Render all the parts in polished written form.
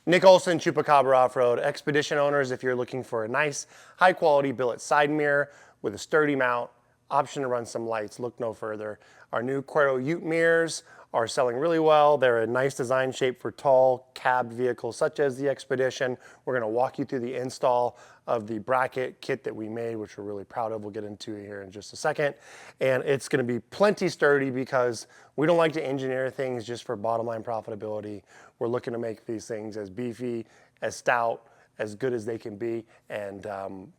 Nick Olson, Chupacabra Offroad. Xpedition owners, if you're looking for a nice, high quality billet side mirror with a sturdy mount, option to run some lights, look no further. Our new Cuero Ute mirrors are selling really well. They're a nice design shape for tall cabbed vehicles such as the Xpedition. We're gonna walk you through the install of the bracket kit that we made, which we're really proud of. We'll get into here in just a second. And it's gonna be plenty sturdy because we don't like to engineer things just for bottom line profitability. We're looking to make these things as beefy, as stout, as good as they can be. And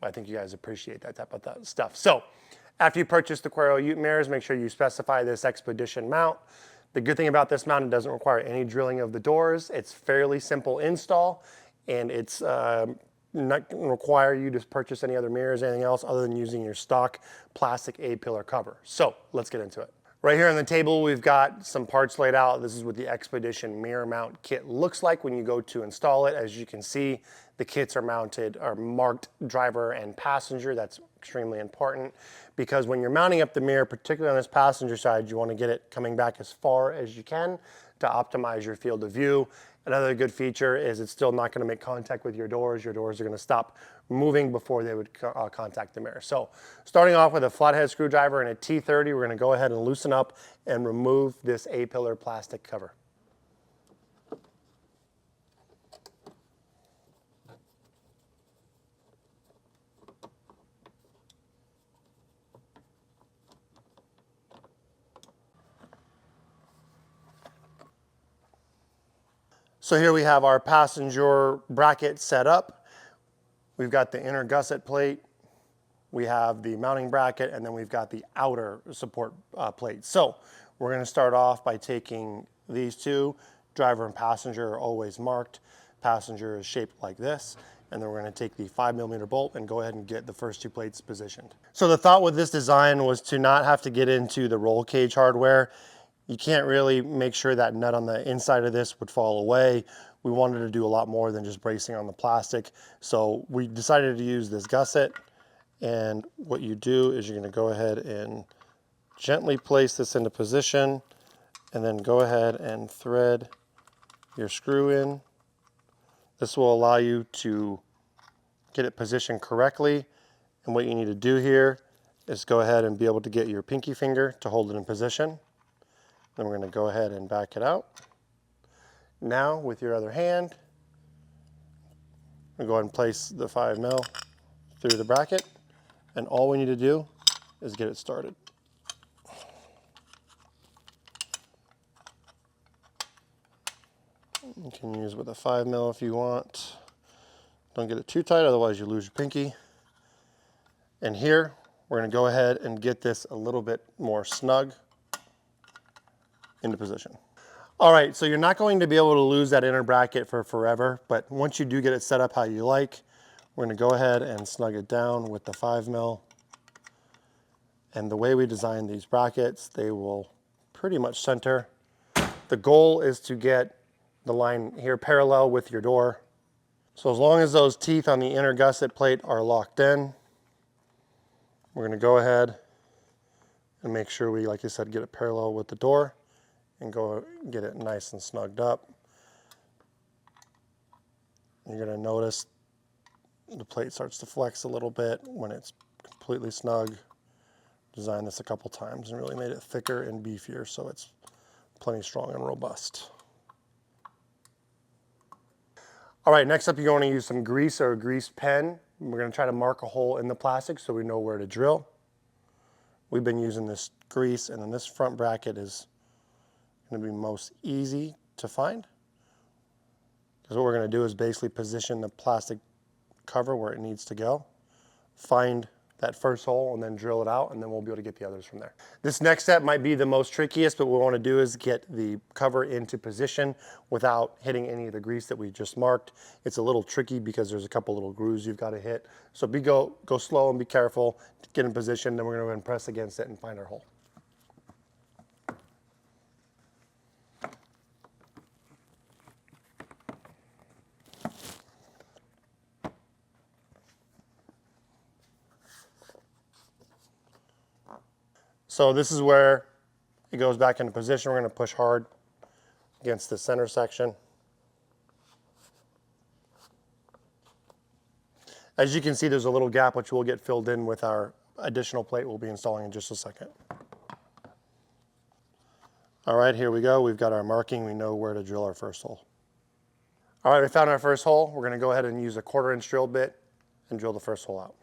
I think you guys appreciate that type of stuff. So after you purchase the Cuero Ute mirrors, make sure you specify this Xpedition mount. The good thing about this mount, it doesn't require any drilling of the doors. It's fairly simple install, and it's not going to require you to purchase any other mirrors, anything else other than using your stock plastic A-pillar cover. So let's get into it. Right here on the table, we've got some parts laid out. This is what the Xpedition mirror mount kit looks like when you go to install it. As you can see, the kits are marked driver and passenger. That's extremely important because when you're mounting up the mirror, particularly on this passenger side, you want to get it coming back as far as you can to optimize your field of view. Another good feature is it's still not going to make contact with your doors. Your doors are going to stop moving before they would contact the mirror. So starting off with a flathead screwdriver and a T30, we're going to go ahead and loosen up and remove this A-pillar plastic cover. So here we have our passenger bracket set up. We've got the inner gusset plate, we have the mounting bracket, and then we've got the outer support plate. So we're going to start off by taking these two. Driver and passenger are always marked. Passenger is shaped like this. And then we're going to take the 5mm bolt and go ahead and get the first two plates positioned. So the thought with this design was to not have to get into the roll cage hardware. You can't really make sure that nut on the inside of this would fall away. We wanted to do a lot more than just bracing on the plastic. So we decided to use this gusset. And what you do is you're going to go ahead and gently place this into position and then go ahead and thread your screw in. This will allow you to get it positioned correctly. And what you need to do here is go ahead and be able to get your pinky finger to hold it in position. Then we're going to go ahead and back it out. Now with your other hand, we'll go ahead and place the 5mm through the bracket. And all we need to do is get it started. You can use with a 5mm if you want. Don't get it too tight, otherwise you lose your pinky. And here, we're going to go ahead and get this a little bit more snug into position. All right, so you're not going to be able to lose that inner bracket for forever, but once you do get it set up how you like, we're going to go ahead and snug it down with the 5mm. And the way we design these brackets, they will pretty much center. The goal is to get the line here parallel with your door. So as long as those teeth on the inner gusset plate are locked in, we're going to go ahead and make sure we, like I said, get it parallel with the door and go get it nice and snugged up. You're going to notice the plate starts to flex a little bit when it's completely snug. Designed this a couple times and really made it thicker and beefier so it's plenty strong and robust. All right, next up you're going to use some grease or a grease pen. We're going to try to mark a hole in the plastic so we know where to drill. We've been using this grease, and then this front bracket is going to be most easy to find. Because what we're going to do is basically position the plastic cover where it needs to go, find that first hole and then drill it out, and then we'll be able to get the others from there. This next step might be the most trickiest, but what we want to do is get the cover into position without hitting any of the grease that we just marked. It's a little tricky because there's a couple little grooves you've got to hit. So go slow and be careful to get in position, then we're going to go ahead and press against it and find our hole. So this is where it goes back into position. We're going to push hard against the center section. As you can see, there's a little gap which will get filled in with our additional plate we'll be installing in just a second. All right, here we go. We've got our marking. We know where to drill our first hole. All right, we found our first hole. We're gonna go ahead and use a 1/4-inch drill bit and drill the first hole out.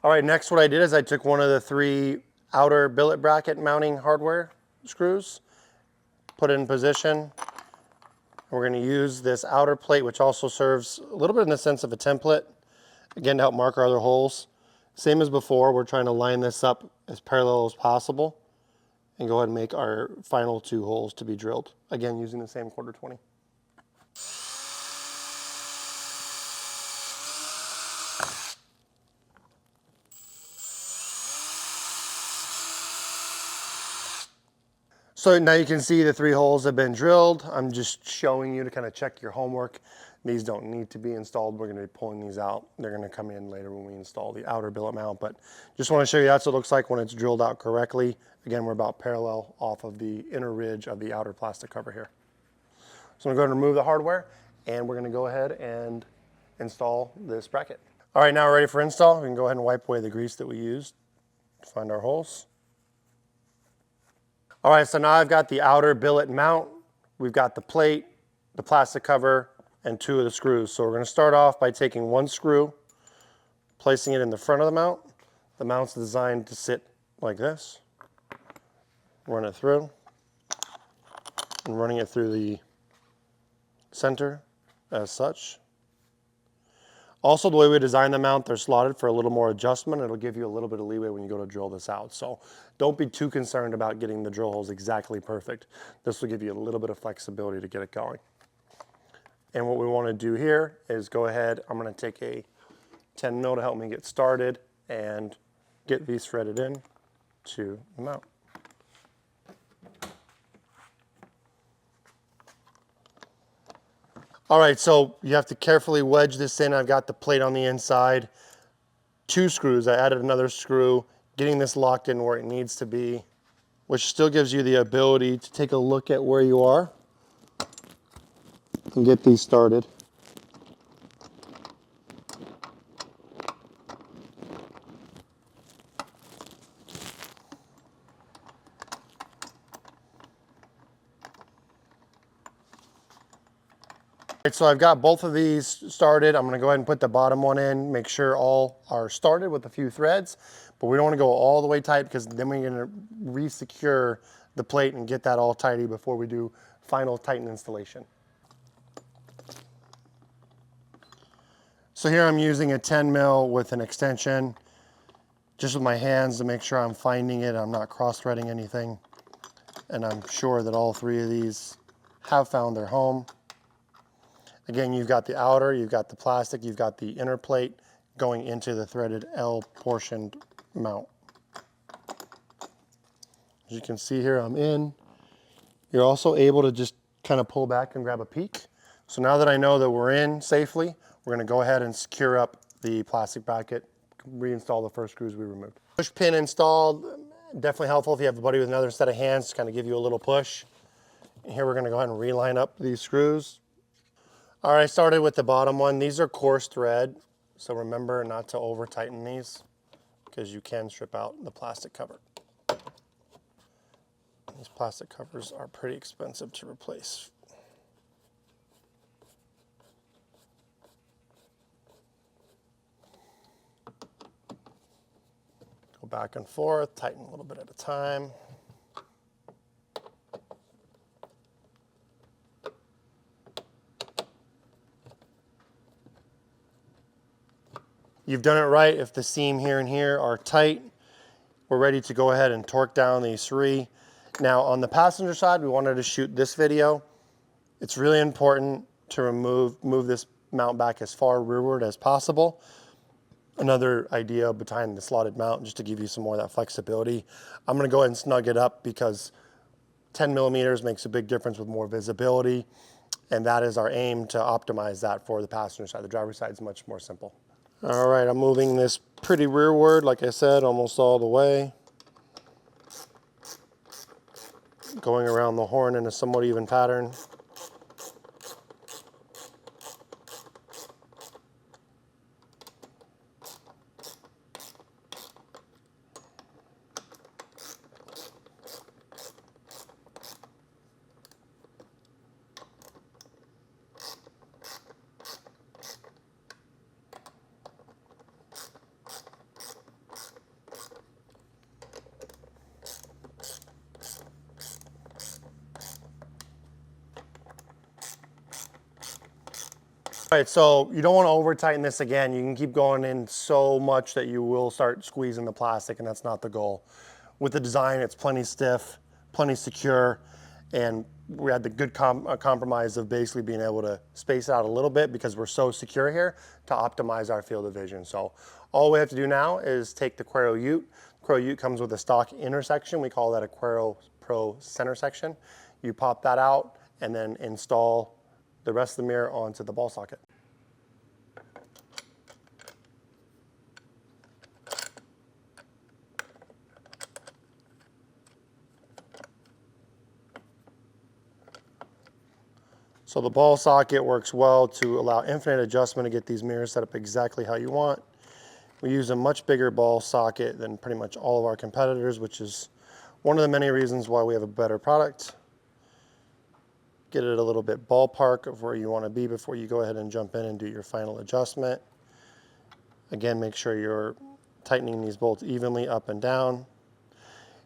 All right, next what I did is I took one of the 3 outer billet bracket mounting hardware screws, put it in position. We're going to use this outer plate, which also serves a little bit in the sense of a template, again to help mark our other holes. Same as before, we're trying to line this up as parallel as possible and go ahead and make our final 2 holes to be drilled, again using the same 1/4-20. So now you can see the 3 holes have been drilled. I'm just showing you to kind of check your homework. These don't need to be installed. We're going to be pulling these out. They're going to come in later when we install the outer billet mount, but just want to show you that's what it looks like when it's drilled out correctly. Again, we're about parallel off of the inner ridge of the outer plastic cover here. So I'm going to go ahead and remove the hardware, and we're going to go ahead and install this bracket. All right, now we're ready for install. We can go ahead and wipe away the grease that we used to find our holes. All right, so now I've got the outer billet mount. We've got the plate, the plastic cover, and 2 of the screws. So we're going to start off by taking 1 screw, placing it in the front of the mount. The mount's designed to sit like this. Run it through, and running it through the center as such. Also, the way we design the mount, they're slotted for a little more adjustment. It'll give you a little bit of leeway when you go to drill this out. So don't be too concerned about getting the drill holes exactly perfect. This will give you a little bit of flexibility to get it going. And what we want to do here is go ahead, I'm going to take a 10 mil to help me get started and get these threaded in to the mount. All right, so you have to carefully wedge this in. I've got the plate on the inside, 2 screws. I added another screw, getting this locked in where it needs to be, which still gives you the ability to take a look at where you are and get these started. Right, so I've got both of these started. I'm going to go ahead and put the bottom one in, make sure all are started with a few threads, but we don't want to go all the way tight because then we're going to re-secure the plate and get that all tidy before we do final tighten installation. So here I'm using a 10 mil with an extension, just with my hands to make sure I'm finding it, I'm not cross-threading anything, and I'm sure that all 3 of these have found their home. Again, you've got the outer, you've got the plastic, you've got the inner plate going into the threaded L portioned mount. As you can see here, I'm in. You're also able to just kind of pull back and grab a peek. So now that I know that we're in safely, we're going to go ahead and secure up the plastic bracket, reinstall the first screws we removed. Push pin installed, definitely helpful if you have a buddy with another set of hands to kind of give you a little push. And here we're going to go ahead and reline up these screws. All right, I started with the bottom one. These are coarse thread, so remember not to over tighten these because you can strip out the plastic cover. These plastic covers are pretty expensive to replace. Go back and forth, tighten a little bit at a time. You've done it right if the seam here and here are tight. We're ready to go ahead and torque down these 3. Now on the passenger side, we wanted to shoot this video. It's really important to move this mount back as far rearward as possible. Another idea behind the slotted mount, just to give you some more of that flexibility. I'm going to go ahead and snug it up because 10 millimeters makes a big difference with more visibility, and that is our aim to optimize that for the passenger side. The driver's side is much more simple. All right, I'm moving this pretty rearward, like I said, almost all the way. going around the horn in a somewhat even pattern. All right, so you don't want to over tighten this again. You can keep going in so much that you will start squeezing the plastic, and that's not the goal. With the design, it's plenty stiff, plenty secure, and we had the good compromise of basically being able to space it out a little bit because we're so secure here to optimize our field of vision. So all we have to do now is take the Cuero Ute. Cuero Ute comes with a stock intersection. We call that a Cuero Pro center section. You pop that out and then install the rest of the mirror onto the ball socket. So the ball socket works well to allow infinite adjustment to get these mirrors set up exactly how you want. We use a much bigger ball socket than pretty much all of our competitors, which is one of the many reasons why we have a better product. Get it a little bit ballpark of where you want to be before you go ahead and jump in and do your final adjustment. Again, make sure you're tightening these bolts evenly up and down.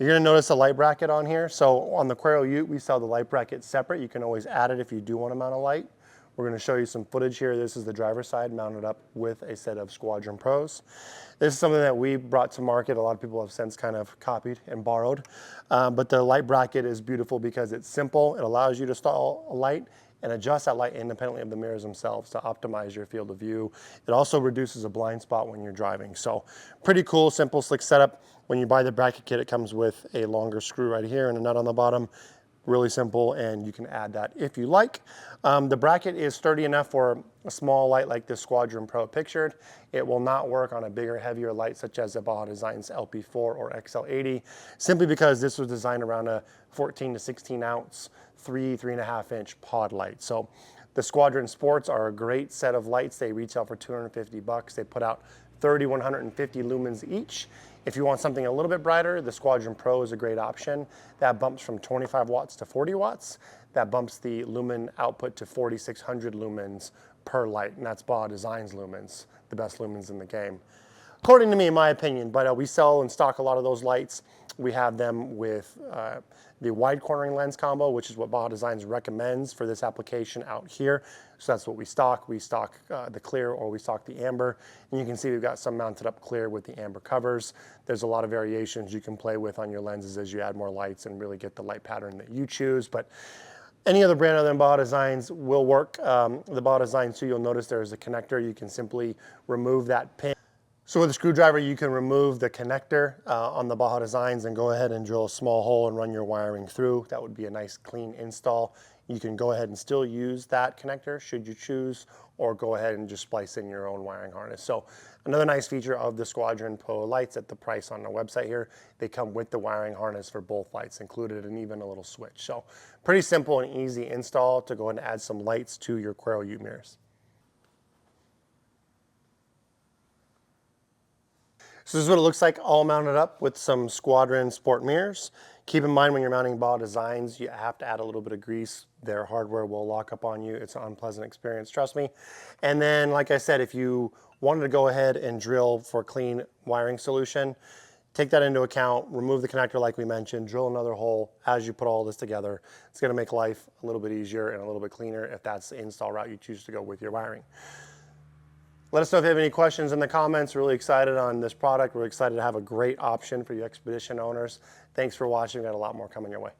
You're going to notice a light bracket on here. So on the Cuero Ute, we sell the light bracket separate. You can always add it if you do want to mount a light. We're going to show you some footage here. This is the driver's side mounted up with a set of Squadron Pros. This is something that we brought to market. A lot of people have since kind of copied and borrowed. But the light bracket is beautiful because it's simple. It allows you to install a light and adjust that light independently of the mirrors themselves to optimize your field of view. It also reduces a blind spot when you're driving. So pretty cool, simple, slick setup. When you buy the bracket kit, it comes with a longer screw right here and a nut on the bottom. Really simple, and you can add that if you like. The bracket is sturdy enough for a small light like this Squadron Pro pictured. It will not work on a bigger, heavier light such as the Baja Designs LP4 or XL80, simply because this was designed around a 14 to 16 ounce, 3.5 inch pod light. So the Squadron Sports are a great set of lights. They retail for $250. They put out 3,150 lumens each. If you want something a little bit brighter, the Squadron Pro is a great option. That bumps from 25 watts to 40 watts. That bumps the lumen output to 4,600 lumens per light, and that's Baja Designs lumens, the best lumens in the game. According to me, in my opinion, but we sell and stock a lot of those lights. We have them with the wide cornering lens combo, which is what Baja Designs recommends for this application out here. So that's what we stock. We stock the clear, or we stock the amber. And you can see we've got some mounted up clear with the amber covers. There's a lot of variations you can play with on your lenses as you add more lights and really get the light pattern that you choose. But any other brand other than Baja Designs will work. The Baja Designs too, you'll notice there's a connector. You can simply remove that pin. So with a screwdriver, you can remove the connector on the Baja Designs and go ahead and drill a small hole and run your wiring through. That would be a nice clean install. You can go ahead and still use that connector should you choose, or go ahead and just splice in your own wiring harness. So another nice feature of the Squadron Pro lights at the price on the website here, they come with the wiring harness for both lights included, and even a little switch. So pretty simple and easy install to go ahead and add some lights to your Cuero Ute mirrors. So this is what it looks like all mounted up with some Squadron Sport mirrors. Keep in mind when you're mounting Baja Designs, you have to add a little bit of grease. Their hardware will lock up on you. It's an unpleasant experience, trust me. And then, like I said, if you wanted to go ahead and drill for a clean wiring solution, take that into account, remove the connector like we mentioned, drill another hole as you put all this together. It's gonna make life a little bit easier and a little bit cleaner if that's the install route you choose to go with your wiring. Let us know if you have any questions in the comments. We're really excited on this product. We're excited to have a great option for you Xpedition owners. Thanks for watching. We've got a lot more coming your way.